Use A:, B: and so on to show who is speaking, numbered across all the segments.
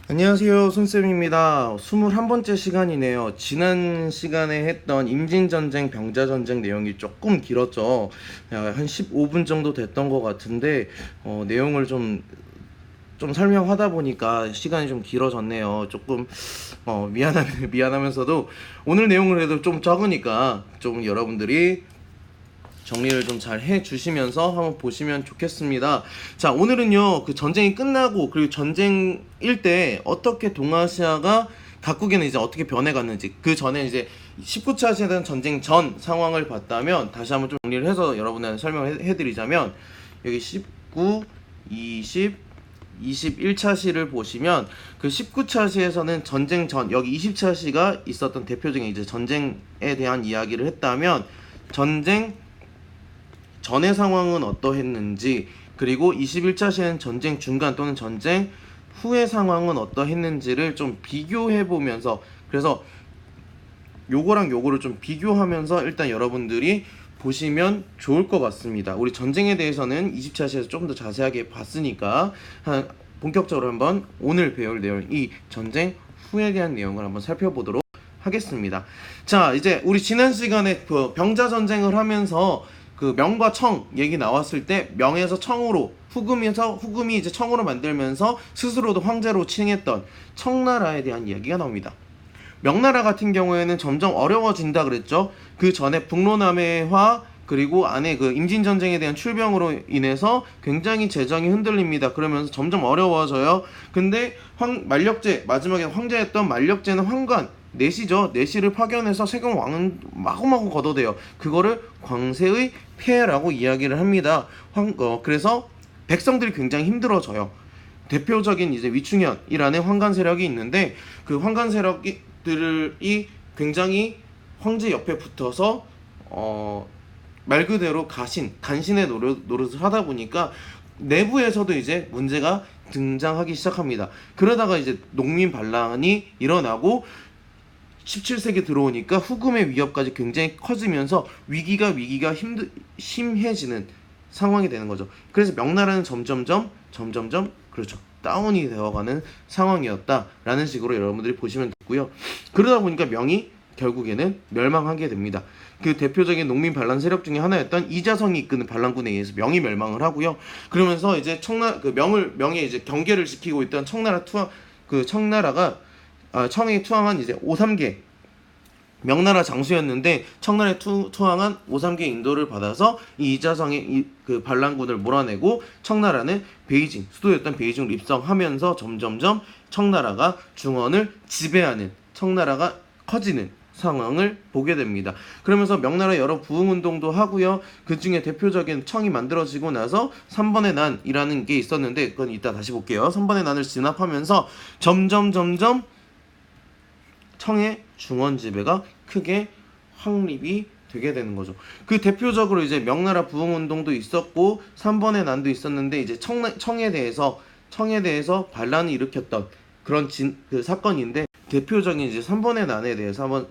A: 안녕하세요, 손쌤입니다. 21번째 시간이네요. 지난 시간에 했던 임진전쟁, 병자전쟁 내용이 조금 길었죠. 한 15분 정도 됐던 것 같은데, 내용을 좀 설명하다 보니까 시간이 좀 길어졌네요. 조금, 미안하면서도 오늘 내용을 해도 좀 적으니까 좀 여러분들이 정리를 좀 잘 해주시면서 한번 보시면 좋겠습니다. 자, 오늘은요, 그 전쟁이 끝나고, 그리고 전쟁일 때 어떻게 동아시아가 각국에는 이제 어떻게 변해갔는지, 그 전에 이제 19차 세계대전 전쟁 전 상황을 봤다면, 다시 한번 좀 정리를 해서 여러분한테 설명을 해드리자면, 여기 19, 20, 21차 시를 보시면 그 19차 시에서는 전쟁 전, 여기 20차 시가 있었던 대표적인 이제 전쟁에 대한 이야기를 했다면, 전쟁 전의 상황은 어떠했는지, 그리고 21차 시에는 전쟁 중간 또는 전쟁 후의 상황은 어떠했는지를 좀 비교해 보면서, 그래서 요거랑 요거를 좀 비교하면서 일단 여러분들이 보시면 좋을 것 같습니다. 우리 전쟁에 대해서는 20차 시에서 조금 더 자세하게 봤으니까 본격적으로 한번 오늘 배울 내용, 이 전쟁 후에 대한 내용을 한번 살펴보도록 하겠습니다. 자, 이제 우리 지난 시간에 그 병자 전쟁을 하면서 그 명과 청 얘기 나왔을 때, 명에서 청으로, 후금이 이제 청으로 만들면서 스스로도 황제로 칭했던 청나라에 대한 이야기가 나옵니다. 명나라 같은 경우에는 점점 어려워진다 그랬죠. 그 전에 북로남해화, 그리고 안에 그 임진전쟁에 대한 출병으로 인해서 굉장히 재정이 흔들립니다. 그러면서 점점 어려워져요. 근데 만력제, 마지막에 황제였던 만력제는 황관, 내시죠. 내시를 파견해서 세경왕은 마구마구 걷어대요. 그거를 광세의 폐해라고 이야기를 합니다. 그래서 백성들이 굉장히 힘들어져요. 대표적인 이제 위충현이라는 황간 세력이 있는데, 그 황간 세력들이 굉장히 황제 옆에 붙어서 말 그대로 간신의 노릇을 하다 보니까 내부에서도 이제 문제가 등장하기 시작합니다. 그러다가 이제 농민 반란이 일어나고 17세기 들어오니까 후금의 위협까지 굉장히 커지면서 위기가 심해지는 상황이 되는 거죠. 그래서 명나라는 점점점 그렇죠, 다운이 되어가는 상황이었다라는 식으로 여러분들이 보시면 되고요. 그러다 보니까 명이 결국에는 멸망하게 됩니다. 그 대표적인 농민 반란 세력 중에 하나였던 이자성이 이끄는 반란군에 의해서 명이 멸망을 하고요. 그러면서 이제 명의 이제 경계를 지키고 있던 청나라가 청에 투항한 이제 오삼계, 명나라 장수였는데 청나라에 투항한 오삼계 인도를 받아서 이 이자성의 그 반란군을 몰아내고 청나라는 수도였던 베이징을 입성하면서 점점점 청나라가 중원을 지배하는, 청나라가 커지는 상황을 보게 됩니다. 그러면서 명나라 여러 부흥운동도 하고요. 그 중에 대표적인 청이 만들어지고 나서 3번의 난이라는 게 있었는데, 그건 이따 다시 볼게요. 3번의 난을 진압하면서 점점 청의 중원 지배가 크게 확립이 되게 되는 거죠. 그 대표적으로 이제 명나라 부흥운동도 있었고 3번의 난도 있었는데, 이제 청에 대해서 반란을 일으켰던 그런 그 사건인데, 대표적인 이제 3번의 난에 대해서 한번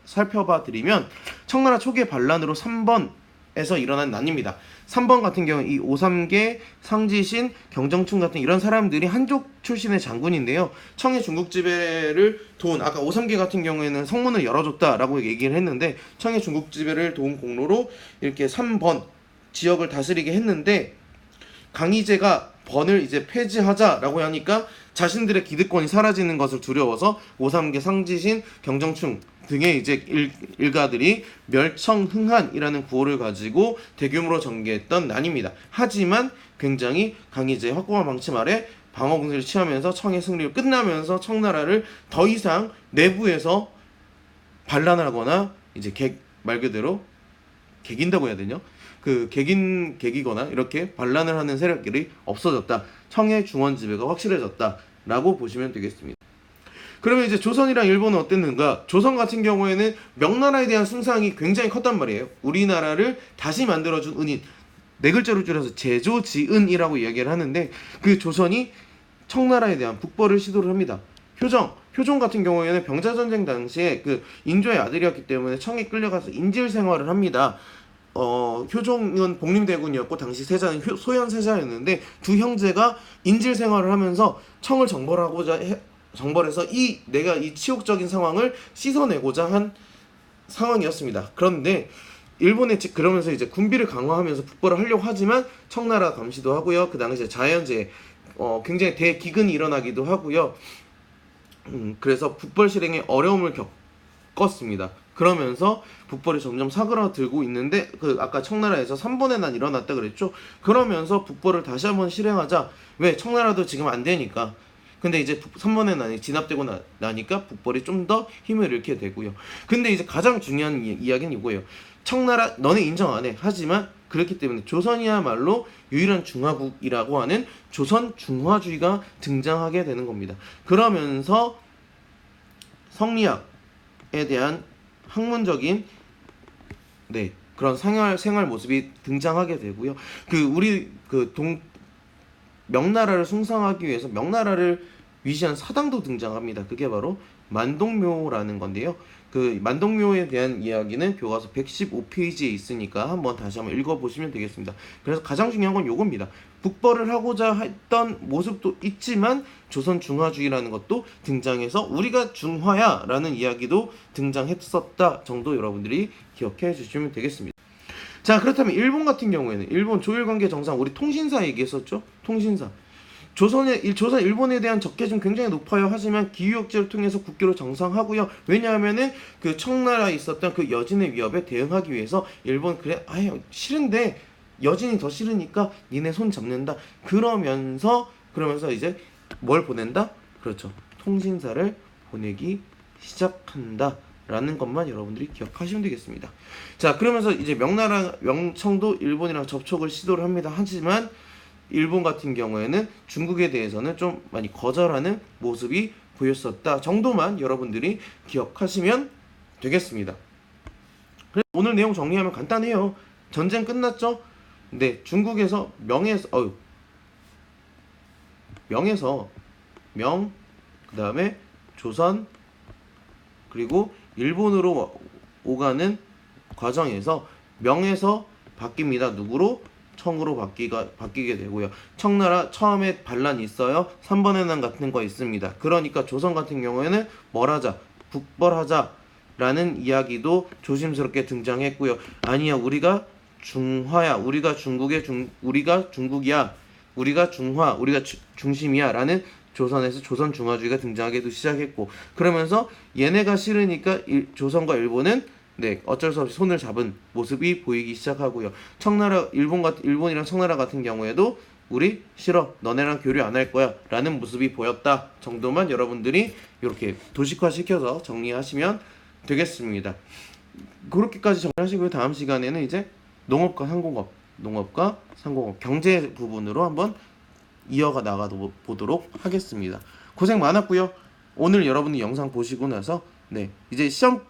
A: 살펴봐 드리면, 청나라 초기의 반란으로 3번에서 일어난 난입니다. 3번 같은 경우 이 오삼계, 상지신, 경정충 같은 이런 사람들이 한족 출신의 장군인데요. 청의 중국 지배를 도운, 아까 오삼계 같은 경우에는 성문을 열어줬다라고 얘기를 했는데, 청의 중국 지배를 도운 공로로 이렇게 3번 지역을 다스리게 했는데, 강희제가 번을 이제 폐지하자라고 하니까 자신들의 기득권이 사라지는 것을 두려워서 오삼계, 상지신, 경정충 등의 이제 일가들이 멸청흥한이라는 구호를 가지고 대규모로 전개했던 난입니다. 하지만 굉장히 강희제의 확고한 방침 아래 방어 공세를 취하면서 청의 승리를 끝나면서 청나라를 더 이상 내부에서 반란을 하거나 이제 말 그대로 개긴다고 해야 되냐? 개기거나 이렇게 반란을 하는 세력들이 없어졌다. 청의 중원 지배가 확실해졌다라고 보시면 되겠습니다. 그러면 이제 조선이랑 일본은 어땠는가? 조선 같은 경우에는 명나라에 대한 숭상이 굉장히 컸단 말이에요. 우리나라를 다시 만들어준 은인, 네 글자로 줄여서 제조지은이라고 이야기를 하는데, 그 조선이 청나라에 대한 북벌을 시도를 합니다. 효종 같은 경우에는 병자전쟁 당시에 그 인조의 아들이었기 때문에 청에 끌려가서 인질 생활을 합니다. 효종은 복림대군이었고 당시 세자는 소현 세자였는데 두 형제가 인질 생활을 하면서 청을 정벌해서 내가 이 치욕적인 상황을 씻어내고자 한 상황이었습니다. 그런데 그러면서 이제 군비를 강화하면서 북벌을 하려고 하지만 청나라 감시도 하고요. 그 당시에 자연재해 굉장히 대기근이 일어나기도 하고요. 그래서 북벌 실행에 어려움을 겪었습니다. 그러면서 북벌이 점점 사그라들고 있는데 아까 청나라에서 3번의 난 일어났다 그랬죠. 그러면서 북벌을 다시 한번 실행하자. 왜? 청나라도 지금 안 되니까. 근데 이제 3번의 난이 진압되고 나니까 북벌이 좀 더 힘을 잃게 되고요. 근데 이제 가장 중요한 이야기는 이거예요. 청나라 너네 인정 안 해. 하지만 그렇기 때문에 조선이야말로 유일한 중화국이라고 하는 조선 중화주의가 등장하게 되는 겁니다. 그러면서 성리학에 대한 학문적인 그런 생활 모습이 등장하게 되고요. 명나라를 숭상하기 위해서 명나라를 위시한 사당도 등장합니다. 그게 바로 만동묘라는 건데요. 그 만동묘에 대한 이야기는 교과서 115페이지에 있으니까 다시 한번 읽어보시면 되겠습니다. 그래서 가장 중요한 건 요겁니다. 북벌을 하고자 했던 모습도 있지만 조선 중화주의라는 것도 등장해서 우리가 중화야 라는 이야기도 등장했었다 정도 여러분들이 기억해 주시면 되겠습니다. 자, 그렇다면 일본 같은 경우에는 일본 조일관계 정상 우리 통신사 얘기했었죠? 통신사. 조선 일본에 대한 적개심 굉장히 높아요. 하지만 기후역제를 통해서 국교를 정상하고요. 왜냐하면은 그 청나라에 있었던 그 여진의 위협에 대응하기 위해서 일본 싫은데 여진이 더 싫으니까 니네 손 잡는다. 그러면서 이제 뭘 보낸다? 그렇죠. 통신사를 보내기 시작한다. 라는 것만 여러분들이 기억하시면 되겠습니다. 자, 그러면서 이제 명청도 일본이랑 접촉을 시도를 합니다. 하지만 일본 같은 경우에는 중국에 대해서는 좀 많이 거절하는 모습이 보였었다 정도만 여러분들이 기억하시면 되겠습니다. 그래서 오늘 내용 정리하면 간단해요. 전쟁 끝났죠? 네, 중국에서 그 다음에 조선, 그리고 일본으로 오가는 과정에서 명에서 바뀝니다. 누구로? 청으로 바뀌게 되고요. 청나라 처음에 반란이 있어요. 3번의 난 같은 거 있습니다. 그러니까 조선 같은 경우에는 뭘 하자? 북벌하자 라는 이야기도 조심스럽게 등장했고요. 아니야, 우리가 중화야, 우리가 중국이야, 우리가 중화, 우리가 중심이야 라는 조선에서 조선 중화주의가 등장하기도 시작했고, 그러면서 얘네가 싫으니까 조선과 일본은 어쩔 수 없이 손을 잡은 모습이 보이기 시작하고요. 일본이랑 청나라 같은 경우에도 우리 싫어, 너네랑 교류 안 할 거야 라는 모습이 보였다 정도만 여러분들이 이렇게 도식화시켜서 정리하시면 되겠습니다. 그렇게까지 정리하시고요. 다음 시간에는 이제 농업과 상공업 경제 부분으로 한번 이어가 나가 보도록 하겠습니다. 고생 많았고요. 오늘 여러분이 영상 보시고 나서 이제 시험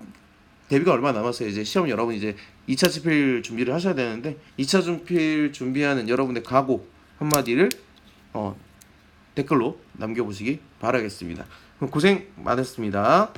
A: 대비가 얼마 남았어요. 이제 시험 여러분 이제 2차 지필 준비를 하셔야 되는데 2차 지필 준비하는 여러분의 각오 한마디를 댓글로 남겨보시기 바라겠습니다. 그럼 고생 많았습니다.